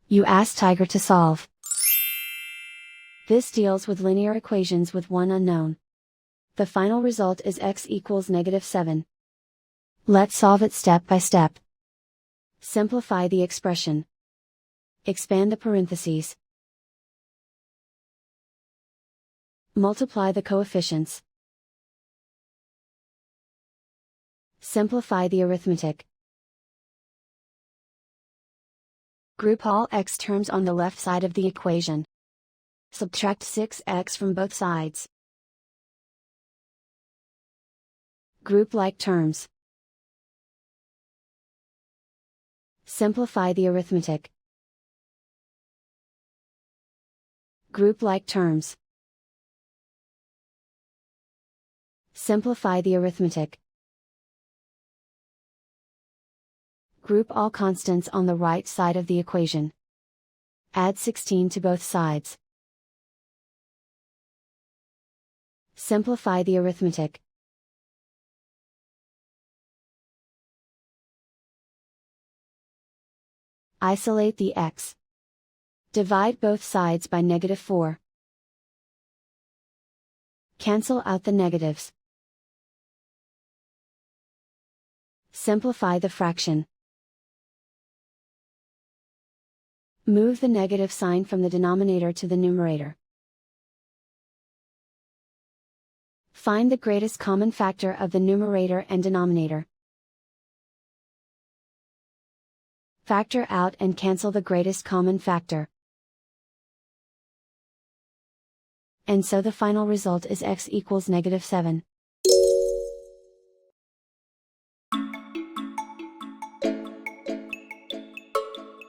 You ask Tiger to solve. This deals with linear equations with one unknown. The final result is x equals -7. Let's solve it step by step. Simplify the expression. Expand the parentheses. Multiply the coefficients. Simplify the arithmetic. Group all x terms on the left side of the equation. Subtract 6x from both sides. Group like terms. Simplify the arithmetic. Group like terms. Simplify the arithmetic. Group all constants on the right side of the equation. Add 16 to both sides. Simplify the arithmetic. Isolate the x. Divide both sides by -4. Cancel out the negatives. Simplify the fraction. Move the negative sign from the denominator to the numerator. Find the greatest common factor of the numerator and denominator. Factor out and cancel the greatest common factor. And so the final result is x equals -7.